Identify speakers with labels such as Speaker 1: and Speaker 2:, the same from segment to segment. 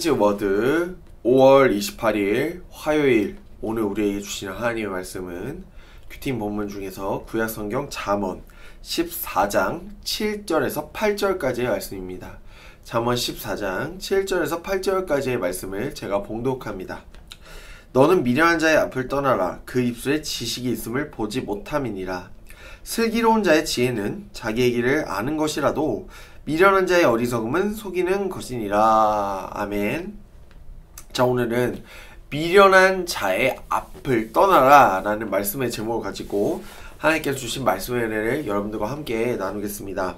Speaker 1: 키즈 워드 5월 28일 화요일, 오늘 우리에게 주시는 하나님의 말씀은 큐팀 본문 중에서 구약성경 잠언 14장 7절에서 8절까지의 말씀입니다. 잠언 14장 7절에서 8절까지의 말씀을 제가 봉독합니다. 너는 미련한 자의 앞을 떠나라. 그 입술에 지식이 있음을 보지 못함이니라. 슬기로운 자의 지혜는 자기의 길을 아는 것이라도 미련한 자의 어리석음은 속이는 것이니라. 아멘. 자, 오늘은 미련한 자의 앞을 떠나라 라는 말씀의 제목을 가지고 하나님께서 주신 말씀의 은혜를 여러분들과 함께 나누겠습니다.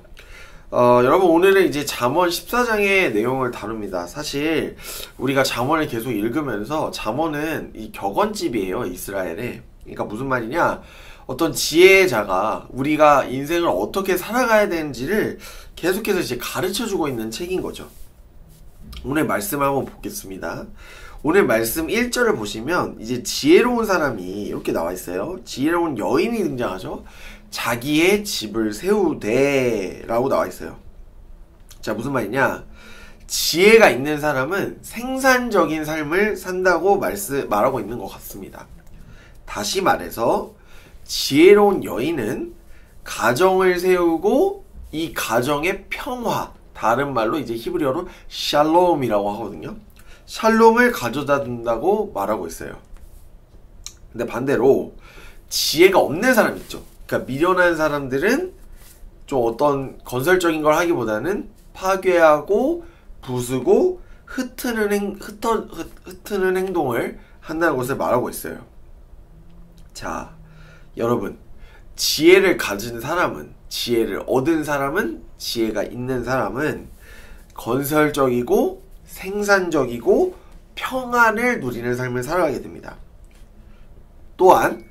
Speaker 1: 여러분, 오늘은 이제 잠언 14장의 내용을 다룹니다. 사실 우리가 잠언을 계속 읽으면서, 잠언은 이 격언집이에요, 이스라엘에. 그러니까 무슨 말이냐, 어떤 지혜자가 우리가 인생을 어떻게 살아가야 되는지를 계속해서 이제 가르쳐주고 있는 책인 거죠. 오늘 말씀을 한번 보겠습니다. 오늘 말씀 1절을 보시면 이제 지혜로운 사람이 이렇게 나와 있어요. 지혜로운 여인이 등장하죠. 자기의 집을 세우되 라고 나와 있어요. 자, 무슨 말이냐, 지혜가 있는 사람은 생산적인 삶을 산다고 말하고 있는 것 같습니다. 다시 말해서 지혜로운 여인은 가정을 세우고 이 가정의 평화, 다른 말로 이제 히브리어로 샬롬이라고 하거든요. 샬롬을 가져다 준다고 말하고 있어요. 근데 반대로 지혜가 없는 사람 있죠. 그러니까 미련한 사람들은 좀 어떤 건설적인 걸 하기보다는 파괴하고 부수고 흩트는 행동을 한다는 것을 말하고 있어요. 자, 여러분, 지혜를 가진 사람은, 지혜를 얻은 사람은, 지혜가 있는 사람은 건설적이고 생산적이고 평안을 누리는 삶을 살아가게 됩니다. 또한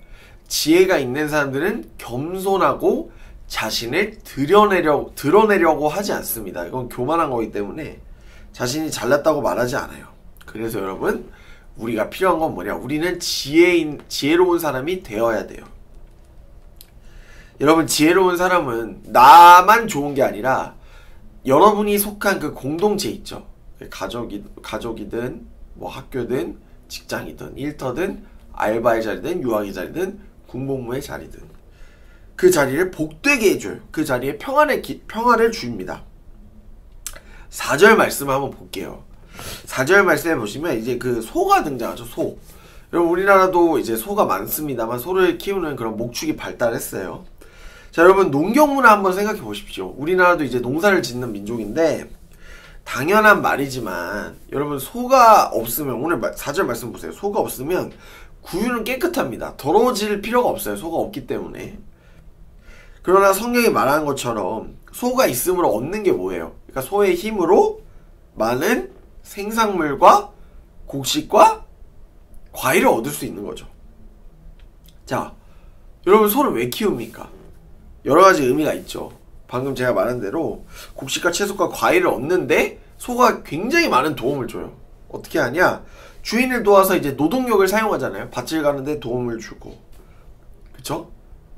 Speaker 1: 지혜가 있는 사람들은 겸손하고 자신을 드러내려고 하지 않습니다. 이건 교만한 거기 때문에 자신이 잘났다고 말하지 않아요. 그래서 여러분, 우리가 필요한 건 뭐냐? 우리는 지혜로운 사람이 되어야 돼요. 여러분, 지혜로운 사람은 나만 좋은 게 아니라 여러분이 속한 그 공동체 있죠. 가족이든 뭐 학교든 직장이든 일터든 알바의 자리든 유학의 자리든 군복무의 자리든 그 자리를 복되게 해줘요. 그 자리에 평화를 줍니다. 4절 말씀을 한번 볼게요. 4절 말씀에 보시면 이제 그 소가 등장하죠. 소. 여러분, 우리나라도 이제 소가 많습니다만 소를 키우는 그런 목축이 발달했어요. 자, 여러분, 농경문화 한번 생각해 보십시오. 우리나라도 이제 농사를 짓는 민족인데 당연한 말이지만 여러분, 소가 없으면, 오늘 4절 말씀 보세요. 소가 없으면 구유는 깨끗합니다. 더러워질 필요가 없어요. 소가 없기 때문에. 그러나 성경이 말하는 것처럼 소가 있음으로 얻는 게 뭐예요? 그러니까 소의 힘으로 많은 생산물과 곡식과 과일을 얻을 수 있는 거죠. 자, 여러분, 소를 왜 키웁니까? 여러 가지 의미가 있죠. 방금 제가 말한 대로 곡식과 채소과 과일을 얻는데 소가 굉장히 많은 도움을 줘요. 어떻게 하냐? 주인을 도와서 이제 노동력을 사용하잖아요. 밭을 가는데 도움을 주고, 그쵸?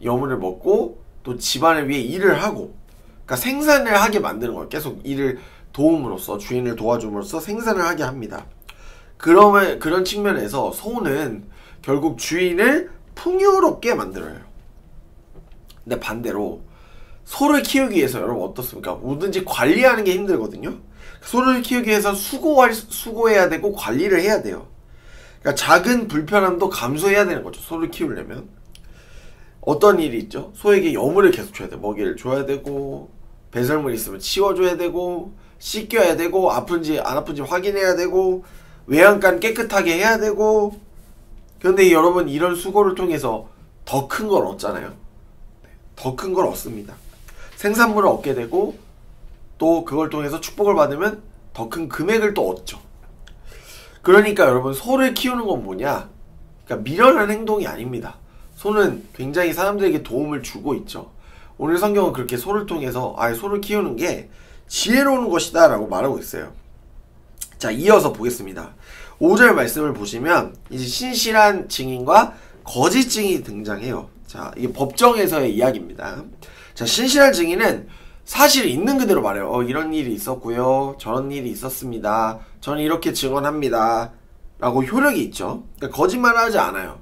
Speaker 1: 여물을 먹고 또 집안을 위해 일을 하고, 그러니까 생산을 하게 만드는 거예요. 계속 일을 도움으로써, 주인을 도와줌으로써 생산을 하게 합니다. 그러면 그런 측면에서 소는 결국 주인을 풍요롭게 만들어요. 근데 반대로 소를 키우기 위해서 여러분 어떻습니까? 뭐든지 관리하는 게 힘들거든요. 소를 키우기 위해서 수고해야 되고 관리를 해야 돼요. 그러니까 작은 불편함도 감수해야 되는 거죠. 소를 키우려면. 어떤 일이 있죠? 소에게 여물을 계속 줘야 돼요. 먹이를 줘야 되고, 배설물이 있으면 치워줘야 되고, 씻겨야 되고, 아픈지 안 아픈지 확인해야 되고, 외양간 깨끗하게 해야 되고. 그런데 여러분, 이런 수고를 통해서 더 큰 걸 얻잖아요. 더 큰 걸 얻습니다. 생산물을 얻게 되고, 또 그걸 통해서 축복을 받으면 더 큰 금액을 또 얻죠. 그러니까 여러분, 소를 키우는 건 뭐냐? 그러니까 미련한 행동이 아닙니다. 소는 굉장히 사람들에게 도움을 주고 있죠. 오늘 성경은 그렇게 소를 통해서 소를 키우는 게 지혜로운 것이다 라고 말하고 있어요. 자, 이어서 보겠습니다. 5절 말씀을 보시면 이제 신실한 증인과 거짓 증인이 등장해요. 자, 이게 법정에서의 이야기입니다. 자, 신실한 증인은 사실 있는 그대로 말해요. 이런 일이 있었고요. 저런 일이 있었습니다. 저는 이렇게 증언합니다. 라고 효력이 있죠. 그러니까 거짓말을 하지 않아요.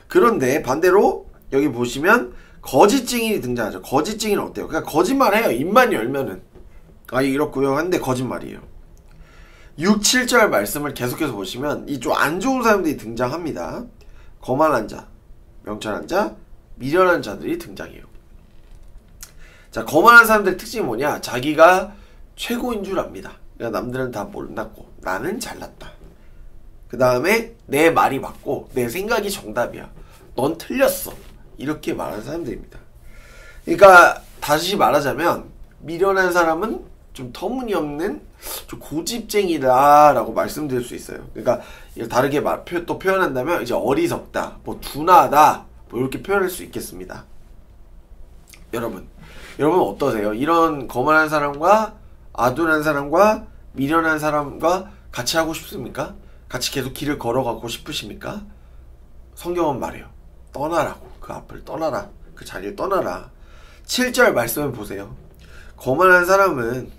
Speaker 1: 그런데 반대로 여기 보시면 거짓 증인이 등장하죠. 거짓 증인은 어때요? 그냥 거짓말해요. 입만 열면은. 이렇고요. 한데 거짓말이에요. 6, 7절 말씀을 계속해서 보시면 이 좀 안 좋은 사람들이 등장합니다. 거만한 자, 명철한 자, 미련한 자들이 등장해요. 자, 거만한 사람들의 특징이 뭐냐? 자기가 최고인 줄 압니다. 그러니까 남들은 다 못났고 나는 잘났다. 그 다음에 내 말이 맞고 내 생각이 정답이야. 넌 틀렸어. 이렇게 말하는 사람들입니다. 그러니까 다시 말하자면 미련한 사람은 좀 터무니없는 좀 고집쟁이다 라고 말씀드릴 수 있어요. 그러니까 다르게 또 표현한다면 이제 어리석다, 뭐 둔하다, 뭐 이렇게 표현할 수 있겠습니다. 여러분 어떠세요? 이런 거만한 사람과 아둔한 사람과 미련한 사람과 같이 하고 싶습니까? 같이 계속 길을 걸어가고 싶으십니까? 성경은 말해요. 떠나라고. 그 앞을 떠나라. 그 자리를 떠나라. 7절 말씀을 보세요. 거만한 사람은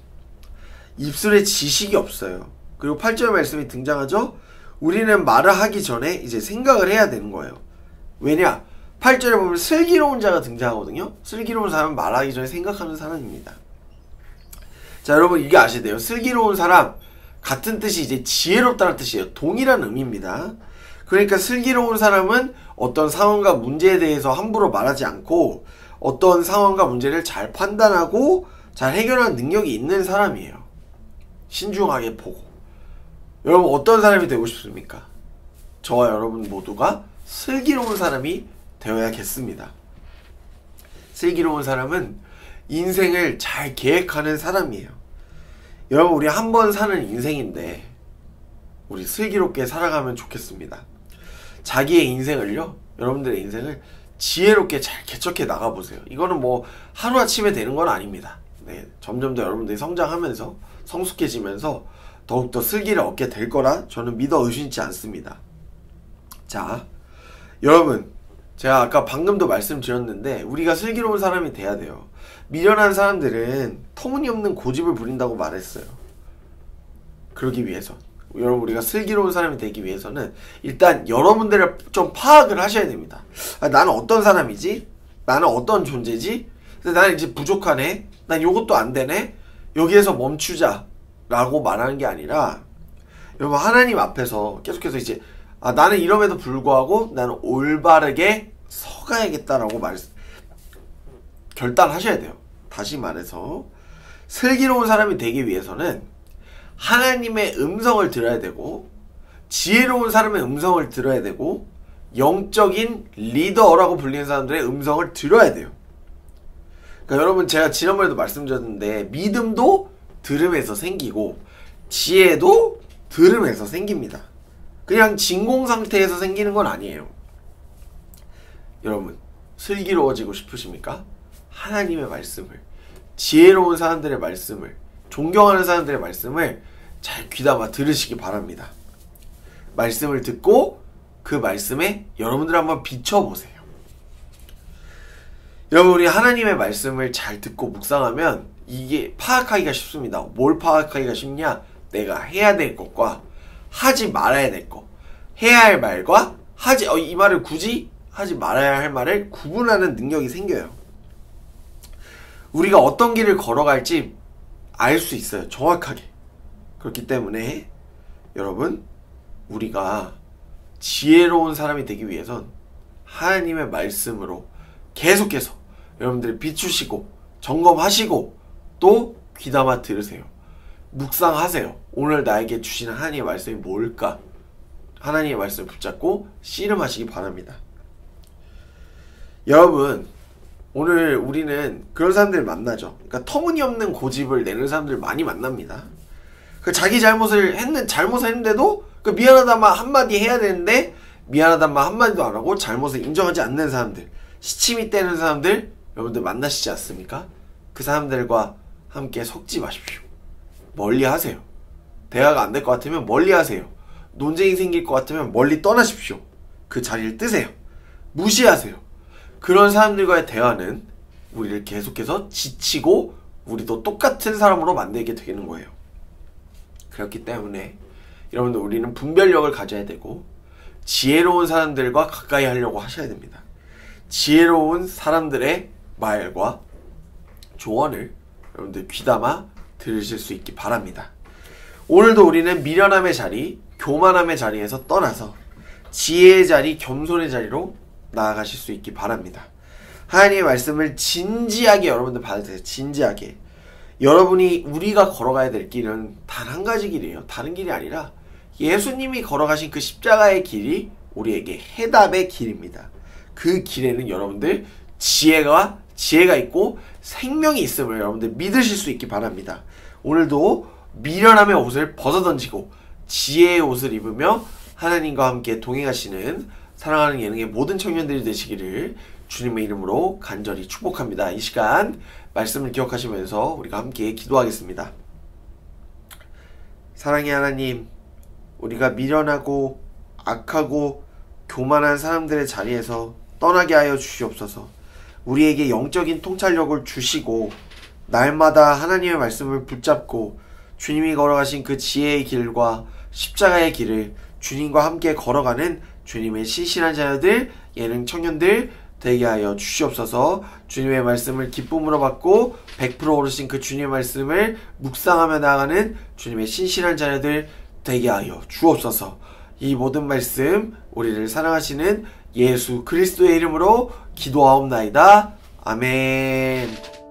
Speaker 1: 입술에 지식이 없어요. 그리고 8절 말씀이 등장하죠? 우리는 말을 하기 전에 이제 생각을 해야 되는 거예요. 왜냐? 8절에 보면 슬기로운 자가 등장하거든요. 슬기로운 사람은 말하기 전에 생각하는 사람입니다. 자, 여러분 이게 아셔야 돼요. 슬기로운 사람 같은 뜻이 이제 지혜롭다는 뜻이에요. 동일한 의미입니다. 그러니까 슬기로운 사람은 어떤 상황과 문제에 대해서 함부로 말하지 않고 어떤 상황과 문제를 잘 판단하고 잘 해결하는 능력이 있는 사람이에요. 신중하게 보고. 여러분 어떤 사람이 되고 싶습니까? 저와 여러분 모두가 슬기로운 사람이 되어야겠습니다. 슬기로운 사람은 인생을 잘 계획하는 사람이에요. 여러분 우리 한 번 사는 인생인데 우리 슬기롭게 살아가면 좋겠습니다. 자기의 인생을요, 여러분들의 인생을 지혜롭게 잘 개척해 나가보세요. 이거는 뭐 하루아침에 되는 건 아닙니다. 네, 점점 더 여러분들이 성장하면서 성숙해지면서 더욱더 슬기를 얻게 될 거라 저는 믿어 의심치 않습니다. 자, 여러분 제가 아까 방금도 말씀드렸는데 우리가 슬기로운 사람이 돼야 돼요. 미련한 사람들은 터무니없는 고집을 부린다고 말했어요. 그러기 위해서 여러분 우리가 슬기로운 사람이 되기 위해서는 일단 여러분들을 좀 파악을 하셔야 됩니다. 나는 어떤 사람이지? 나는 어떤 존재지? 근데 나는 이제 부족하네? 난 요것도 안 되네? 여기에서 멈추자 라고 말하는 게 아니라 여러분 하나님 앞에서 계속해서 이제 나는 이럼에도 불구하고 나는 올바르게 서가야겠다라고 결단하셔야 돼요. 다시 말해서 슬기로운 사람이 되기 위해서는 하나님의 음성을 들어야 되고 지혜로운 사람의 음성을 들어야 되고 영적인 리더라고 불리는 사람들의 음성을 들어야 돼요. 그러니까 여러분 제가 지난번에도 말씀드렸는데 믿음도 들음에서 생기고 지혜도 들음에서 생깁니다. 그냥 진공 상태에서 생기는 건 아니에요. 여러분 슬기로워지고 싶으십니까? 하나님의 말씀을, 지혜로운 사람들의 말씀을, 존경하는 사람들의 말씀을 잘 귀담아 들으시기 바랍니다. 말씀을 듣고 그 말씀에 여러분들 한번 비춰보세요. 여러분 우리 하나님의 말씀을 잘 듣고 묵상하면 이게 파악하기가 쉽습니다. 뭘 파악하기가 쉽냐? 내가 해야 될 것과 하지 말아야 될 것, 해야 할 말과 이 말을 굳이 하지 말아야 할 말을 구분하는 능력이 생겨요. 우리가 어떤 길을 걸어갈지 알 수 있어요. 정확하게. 그렇기 때문에 여러분 우리가 지혜로운 사람이 되기 위해선 하나님의 말씀으로 계속해서 여러분들이 비추시고 점검하시고 또 귀담아 들으세요. 묵상하세요. 오늘 나에게 주시는 하나님의 말씀이 뭘까? 하나님의 말씀을 붙잡고 씨름하시기 바랍니다. 여러분 오늘 우리는 그런 사람들을 만나죠. 그러니까 터무니없는 고집을 내는 사람들을 많이 만납니다. 그 자기 잘못을 했는데도 그 미안하단 말 한마디 해야 되는데 미안하단 말 한마디도 안 하고 잘못을 인정하지 않는 사람들, 시침이 떼는 사람들 여러분들 만나시지 않습니까? 그 사람들과 함께 섞지 마십시오. 멀리 하세요. 대화가 안 될 것 같으면 멀리 하세요. 논쟁이 생길 것 같으면 멀리 떠나십시오. 그 자리를 뜨세요. 무시하세요. 그런 사람들과의 대화는 우리를 계속해서 지치고 우리도 똑같은 사람으로 만들게 되는 거예요. 그렇기 때문에 여러분들 우리는 분별력을 가져야 되고 지혜로운 사람들과 가까이 하려고 하셔야 됩니다. 지혜로운 사람들의 말과 조언을 여러분들 귀담아 들으실 수 있기 바랍니다. 오늘도 우리는 미련함의 자리, 교만함의 자리에서 떠나서 지혜의 자리, 겸손의 자리로 나아가실 수 있기 바랍니다. 하나님의 말씀을 진지하게 여러분들 받으세요. 진지하게. 여러분이 우리가 걸어가야 될 길은 단 한 가지 길이에요. 다른 길이 아니라 예수님이 걸어가신 그 십자가의 길이 우리에게 해답의 길입니다. 그 길에는 여러분들 지혜가 있고 생명이 있음을 여러분들 믿으실 수 있기 바랍니다. 오늘도 미련함의 옷을 벗어던지고 지혜의 옷을 입으며 하나님과 함께 동행하시는 사랑하는 예능의 모든 청년들이 되시기를 주님의 이름으로 간절히 축복합니다. 이 시간 말씀을 기억하시면서 우리가 함께 기도하겠습니다. 사랑의 하나님, 우리가 미련하고 악하고 교만한 사람들의 자리에서 떠나게 하여 주시옵소서. 우리에게 영적인 통찰력을 주시고 날마다 하나님의 말씀을 붙잡고 주님이 걸어가신 그 지혜의 길과 십자가의 길을 주님과 함께 걸어가는 주님의 신실한 자녀들, 예능 청년들 되게 하여 주시옵소서. 주님의 말씀을 기쁨으로 받고 100% 오르신 그 주님의 말씀을 묵상하며 나아가는 주님의 신실한 자녀들 되게 하여 주옵소서. 이 모든 말씀 우리를 사랑하시는 예수 그리스도의 이름으로 기도하옵나이다. 아멘.